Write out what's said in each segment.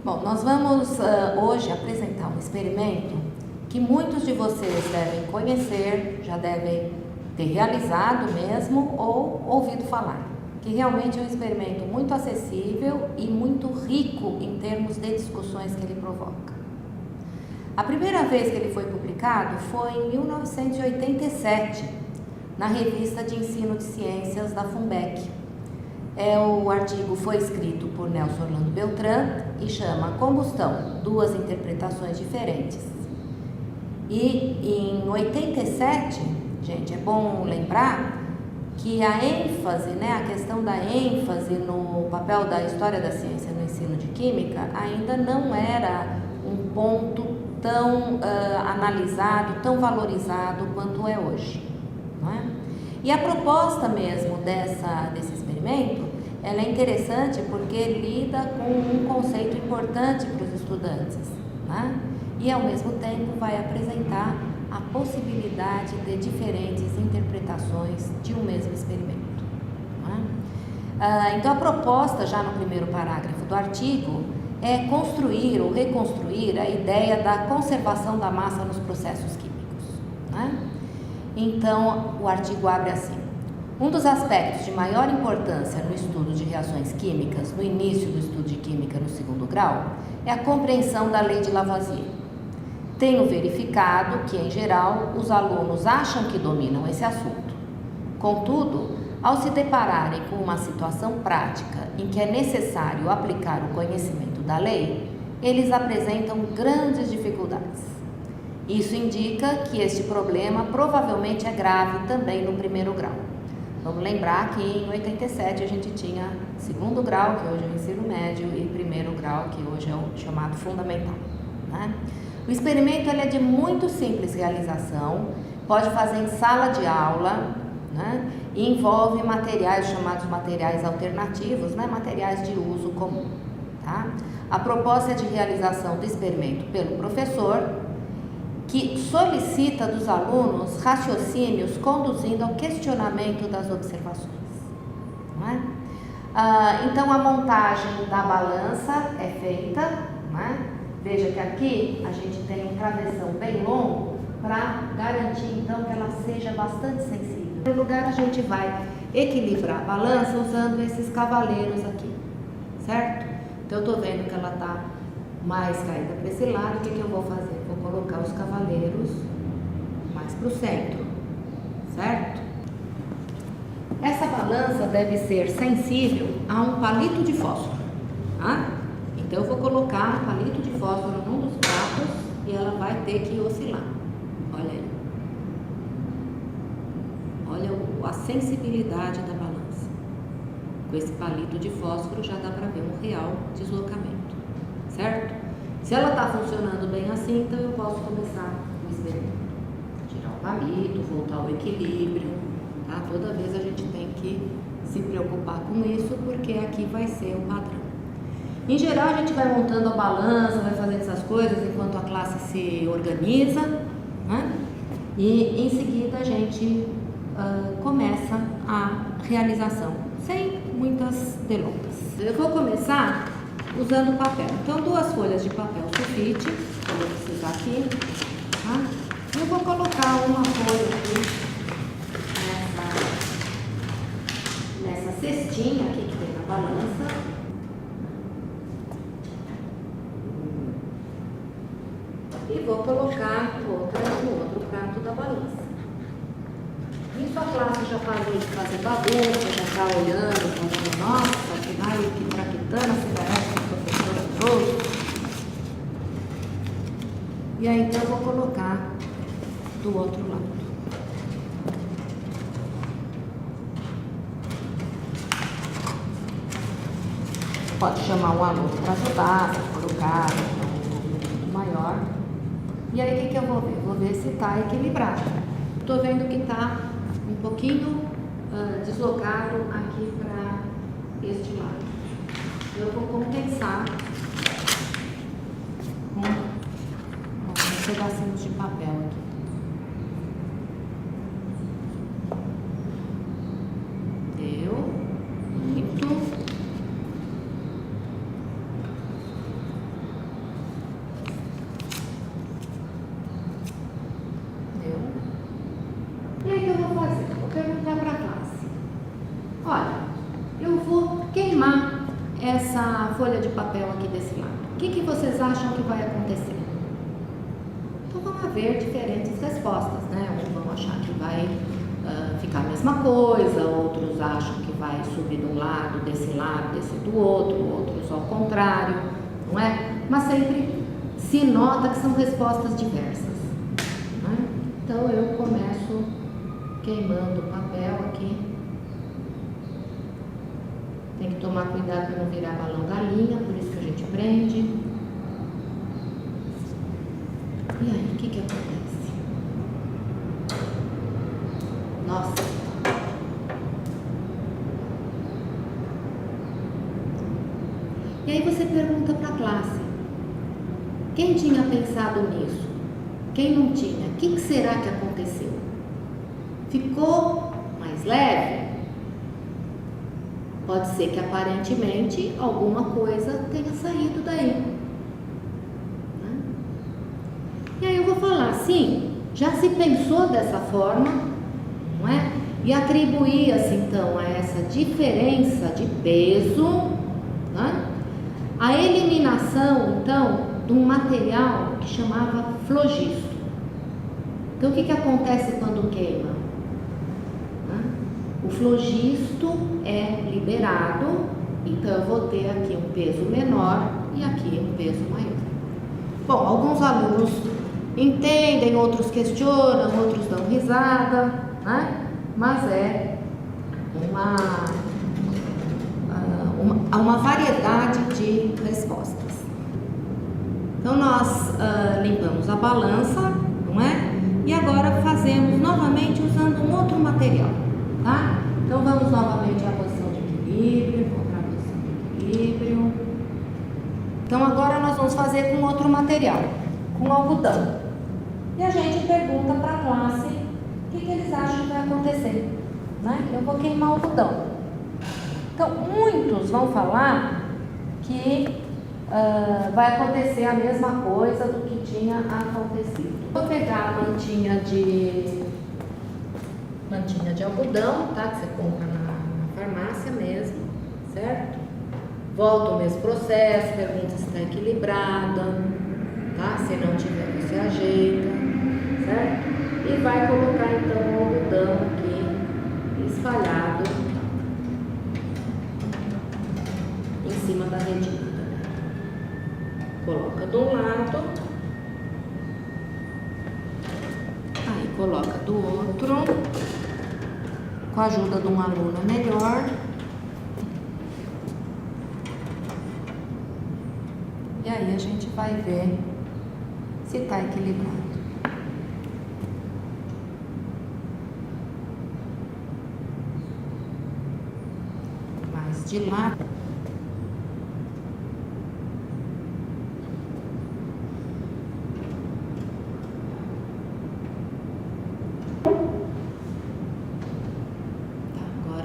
Bom, nós vamos hoje apresentar um experimento que muitos de vocês devem conhecer, já devem ter realizado mesmo ou ouvido falar, que realmente é um experimento muito acessível e muito rico em termos de discussões que ele provoca. A primeira vez que ele foi publicado foi em 1987, na revista de ensino de ciências da FUNBEC. O artigo foi escrito por Nelson Orlando Beltrán e chama Combustão, duas interpretações diferentes. E em 87, gente, é bom lembrar que a ênfase, a questão da ênfase no papel da história da ciência no ensino de química ainda não era um ponto tão analisado, tão valorizado quanto é hoje, não é? E a proposta mesmo desse experimento, ela é interessante porque lida com um conceito importante para os estudantes, né? E ao mesmo tempo vai apresentar a possibilidade de diferentes interpretações de um mesmo experimento, né? Então a proposta, já no primeiro parágrafo do artigo, é construir ou reconstruir a ideia da conservação da massa nos processos químicos, né? Então o artigo abre assim: um dos aspectos de maior importância no estudo de reações químicas, no início do estudo de química no segundo grau, é a compreensão da lei de Lavoisier. Tenho verificado que, em geral, os alunos acham que dominam esse assunto. Contudo, ao se depararem com uma situação prática em que é necessário aplicar o conhecimento da lei, eles apresentam grandes dificuldades. Isso indica que este problema provavelmente é grave também no primeiro grau. Vamos lembrar que em 87 a gente tinha segundo grau, que hoje é o ensino médio, e primeiro grau, que hoje é o chamado fundamental, né? O experimento ele é de muito simples realização, pode fazer em sala de aula, né? E envolve materiais chamados materiais alternativos, né? Materiais de uso comum, tá? A proposta é de realização do experimento pelo professor, que solicita dos alunos raciocínios conduzindo ao questionamento das observações, não é? Então a montagem da balança é feita, não é? Veja que aqui a gente tem um travessão bem longo para garantir então que ela seja bastante sensível. Em primeiro lugar, a gente vai equilibrar a balança usando esses cavaleiros aqui, certo? Então eu estou vendo que ela está mais caída para esse lado. O que eu vou fazer? Vou colocar os cavaleiros mais para o centro, certo? Essa balança deve ser sensível a um palito de fósforo, tá? Então eu vou colocar um palito de fósforo num dos pratos e ela vai ter que oscilar. Olha aí. Olha a sensibilidade da balança. Com esse palito de fósforo já dá para ver um real deslocamento, certo? Se ela está funcionando bem assim, então eu posso começar o experimento. Tirar o palito, voltar ao equilíbrio, tá? Toda vez a gente tem que se preocupar com isso, porque aqui vai ser o padrão. Em geral, a gente vai montando a balança, vai fazendo essas coisas enquanto a classe se organiza, né? E em seguida a gente começa a realização, sem muitas delongas. Eu vou começar usando papel. Então, 2 folhas de papel sulfite, que eu vou precisar aqui, tá? Eu vou colocar uma folha aqui nessa cestinha aqui que tem na balança. E vou colocar outra no outro prato da balança. Isso a classe já parou de fazer bagunça, já está olhando, falando, nossa, que traquitana será essa que o professor trouxe? E aí então eu vou colocar do outro lado. Pode chamar um aluno para ajudar, se for o caso, um movimento maior. E aí o que eu vou ver? Vou ver se está equilibrado. Estou vendo que está um pouquinho deslocado aqui para este lado. eu vou compensar com alguns pedacinhos de papel aqui. Deu. Muito. E aí o que eu vou fazer? Vou perguntar para a classe. Olha, eu vou queimar essa folha de papel aqui desse lado. O que vocês acham que vai acontecer? Então vão haver diferentes respostas, né? Uns vão achar que vai ficar a mesma coisa, outros acham que vai subir de um lado, descer do outro, outros ao contrário, não é? Mas sempre se nota que são respostas diversas, né? Então eu começo queimando o papel aqui. Tem que tomar cuidado para não virar balão galinha, por isso que a gente prende. E aí, o que acontece? Nossa! E aí você pergunta para a classe: quem tinha pensado nisso? Quem não tinha? O que será que aconteceu? Ficou mais leve? Pode ser que aparentemente alguma coisa tenha saído daí, né? E aí eu vou falar assim, já se pensou dessa forma, não é? E atribuía-se então a essa diferença de peso, né, a eliminação então de um material que chamava flogisto. Então o que acontece quando queima? O flogisto é liberado, então eu vou ter aqui um peso menor e aqui um peso maior. Bom, alguns alunos entendem, outros questionam, outros dão risada, né? Mas é uma variedade de respostas. Então nós limpamos a balança, não é? E agora fazemos novamente usando um outro material. Tá? Então vamos novamente à posição de equilíbrio, encontrar a posição de equilíbrio. Então agora nós vamos fazer com outro material, com algodão. E a gente pergunta para a classe o que eles acham que vai acontecer, né? Eu vou queimar algodão. Então muitos vão falar que vai acontecer a mesma coisa do que tinha acontecido. Vou pegar a mantinha de algodão, tá? Que você compra na farmácia mesmo, certo? Volta o mesmo processo, pergunta se está equilibrada, tá? Se não tiver, você ajeita, certo? E vai colocar então o algodão aqui espalhado em cima da redinha. Coloca de um lado, aí coloca do outro. Com a ajuda de um aluno melhor. E aí a gente vai ver se está equilibrado. Mais de lado.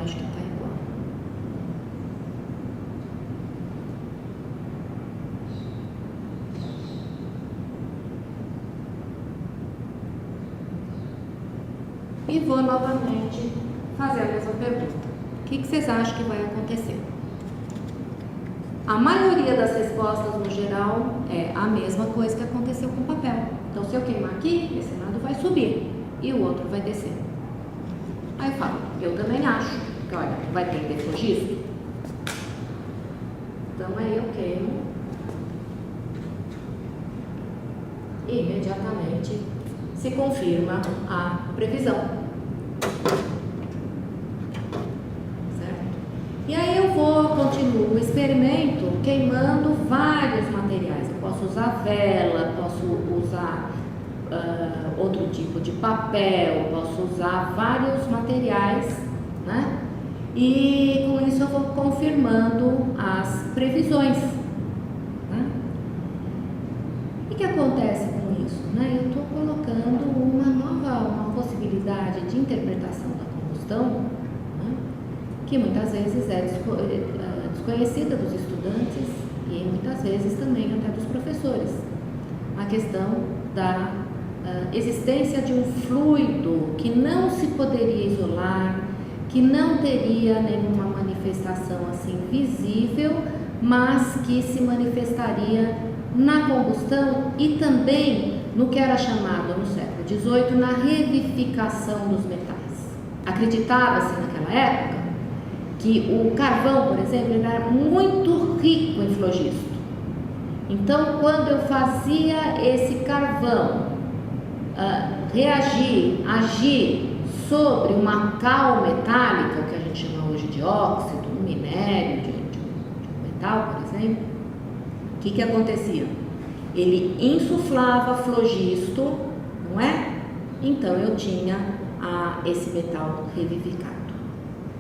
Acho que está igual. E vou novamente fazer a mesma pergunta. O que vocês acham que vai acontecer? A maioria das respostas no geral é a mesma coisa que aconteceu com o papel. Então se eu queimar aqui, esse lado vai subir e o outro vai descer. Aí eu falo, eu também acho. Porque, olha, vai ter deflogisto. Então aí eu queimo e imediatamente se confirma a previsão. Certo? E aí eu continuo o experimento queimando vários materiais. Eu posso usar vela, posso usar outro tipo de papel, posso usar vários materiais, né? e com isso eu vou confirmando as previsões. Né? O que acontece com isso? Né? Eu estou colocando uma possibilidade de interpretação da combustão, né? Que muitas vezes é desconhecida dos estudantes e muitas vezes também até dos professores. A questão da existência de um fluido que não se poderia isolar, que não teria nenhuma manifestação assim visível, mas que se manifestaria na combustão e também no que era chamado no século XVIII na revivificação dos metais. Acreditava-se naquela época que o carvão, por exemplo, era muito rico em flogisto. Então, quando eu fazia esse carvão agir sobre uma cal metálica, o que a gente chama hoje de óxido, um minério de um metal, por exemplo, o que acontecia? Ele insuflava flogisto, não é? Então eu tinha esse metal revivificado.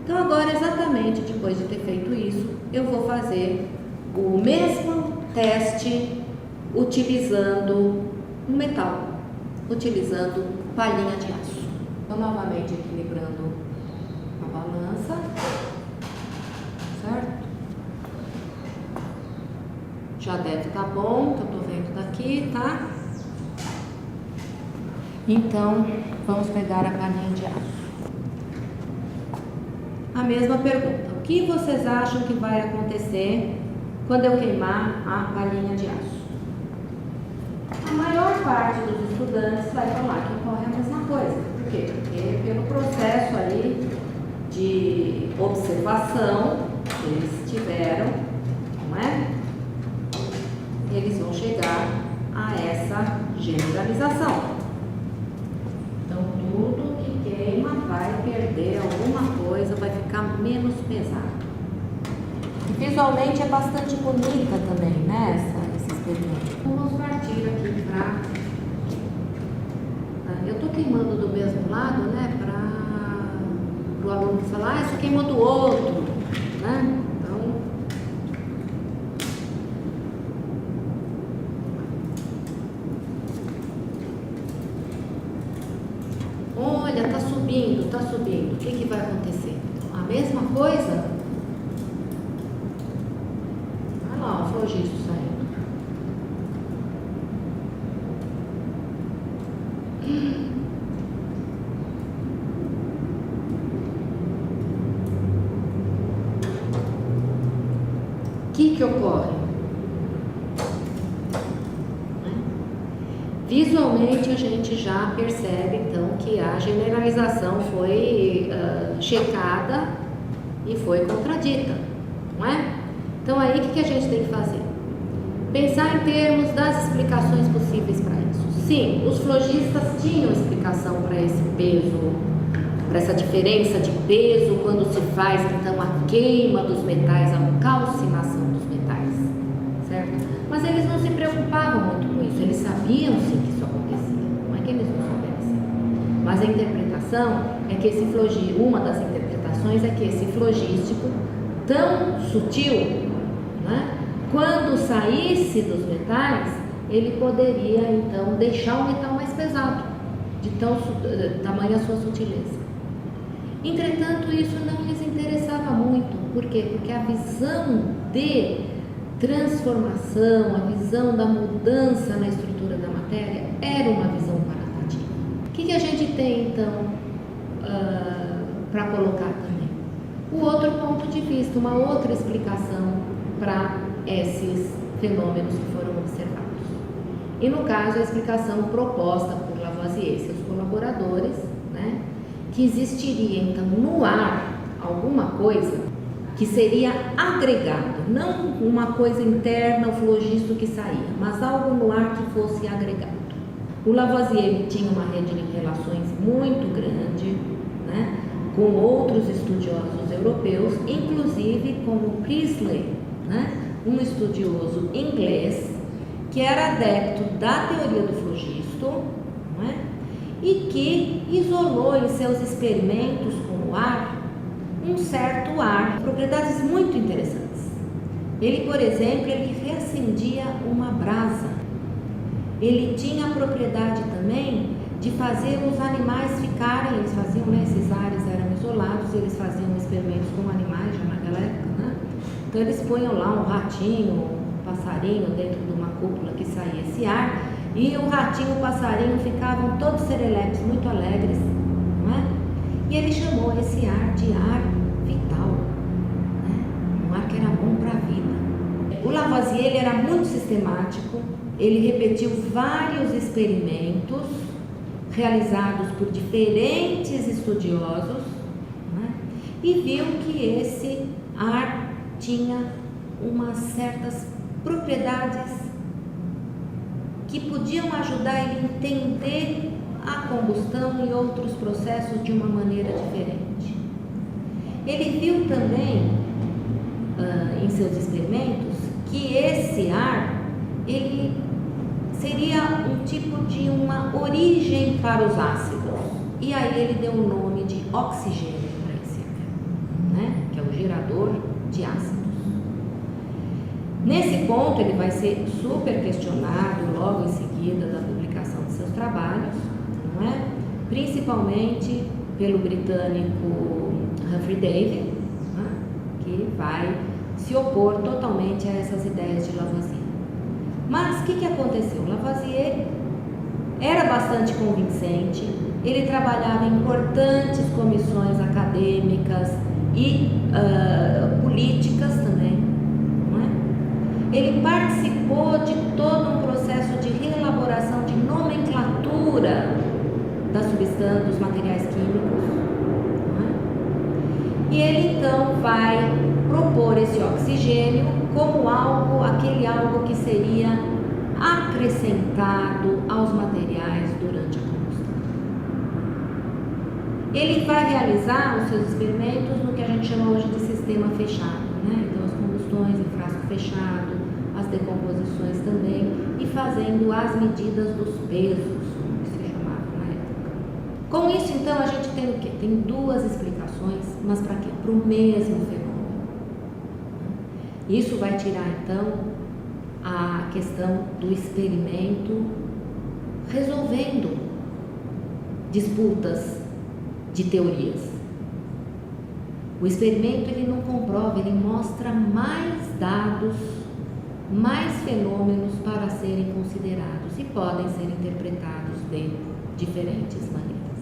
Então agora, exatamente depois de ter feito isso, eu vou fazer o mesmo teste utilizando um metal, utilizando palhinha de aço. Então, novamente equilibrando a balança, certo? Já deve estar bom, que eu estou vendo daqui, tá? Então, vamos pegar a palhinha de aço. A mesma pergunta: o que vocês acham que vai acontecer quando eu queimar a palhinha de aço? A maior parte dos estudantes vai falar que ocorre a mesma coisa. Por quê? Porque pelo processo aí de observação que eles tiveram, não é? Eles vão chegar a essa generalização. Então, tudo que queima vai perder alguma coisa, vai ficar menos pesado. E visualmente é bastante bonita também, né, esse experimento. Vamos partir aqui para... Eu estou queimando do mesmo lado, né, para o aluno falar, isso queimou do outro, né? Olha, tá subindo. O que vai acontecer? A mesma coisa? Olha lá, o flogisto saindo. O que ocorre? Visualmente a gente já percebe então que a generalização foi checada e foi contradita, não é? Então aí o que a gente tem que fazer? Pensar em termos das explicações possíveis para isso. Sim, os flogistas tinham explicação para esse peso, para essa diferença de peso quando se faz então a queima dos metais, a calcinação dos metais, certo? Mas eles não se preocupavam muito com isso, eles sabiam sim que isso acontecia, não é que eles não soubessem. Mas a interpretação é que uma das interpretações é que esse flogístico tão sutil, né, quando saísse dos metais, ele poderia então deixar o metal mais pesado, de tamanha sua sutileza. Entretanto, isso não lhes interessava muito. Por quê? Porque a visão de transformação, a visão da mudança na estrutura da matéria era uma visão qualitativa. O que a gente tem então para colocar também? O outro ponto de vista, uma outra explicação para esses fenômenos que foram observados. E no caso, a explicação proposta por Lavoisier e seus colaboradores, né, que existiria então no ar alguma coisa que seria agregado, não uma coisa interna, o flogisto que saía, mas algo no ar que fosse agregado. O Lavoisier tinha uma rede de relações muito grande, né, com outros estudiosos europeus, inclusive como Priestley, né, um estudioso inglês que era adepto da teoria do flogisto, né, e que isolou em seus experimentos com o ar um certo ar, propriedades muito interessantes. Ele, por exemplo, ele reacendia uma brasa. Ele tinha a propriedade também de fazer os animais ficarem, eles faziam, né, esses ares eram isolados, eles faziam experimentos com animais já naquela época, né? Então eles punham lá um ratinho, um passarinho dentro de uma cúpula que saía esse ar, e o ratinho e o passarinho ficavam todos serelepes, muito alegres, não é? E ele chamou esse ar de ar vital, né? Um ar que era bom para a vida. O Lavoisier, ele era muito sistemático, ele repetiu vários experimentos realizados por diferentes estudiosos, né? E viu que esse ar tinha umas certas propriedades que podiam ajudar ele a entender a combustão e outros processos de uma maneira diferente. Ele viu também, em seus experimentos, que esse ar, ele seria um tipo de uma origem para os ácidos. E aí ele deu o nome de oxigênio para esse ar, né? Que é o gerador de ácidos. Nesse ponto ele vai ser super questionado logo em seguida da publicação de seus trabalhos, não é? Principalmente pelo britânico Humphrey Davy, né? Que vai se opor totalmente a essas ideias de Lavoisier. Mas o que aconteceu? Lavoisier era bastante convincente, ele trabalhava em importantes comissões acadêmicas e políticas também, não é? Ele participou de todo um processo de reelaboração de nomenclatura das substâncias, dos materiais químicos, não é? E ele então vai propor esse oxigênio como aquele algo que seria acrescentado aos materiais durante a combustão. Ele vai realizar os seus experimentos no que a gente chama hoje de sistema fechado, né? Então as combustões em frasco fechado, as decomposições também, e fazendo as medidas dos pesos, como se chamava na época. Com isso, então, a gente tem o quê? Tem duas explicações, mas para quê? Para o mesmo fenômeno. Isso vai tirar, então, a questão do experimento resolvendo disputas de teorias. O experimento, ele não comprova, ele mostra mais dados, mais fenômenos para serem considerados e podem ser interpretados de diferentes maneiras.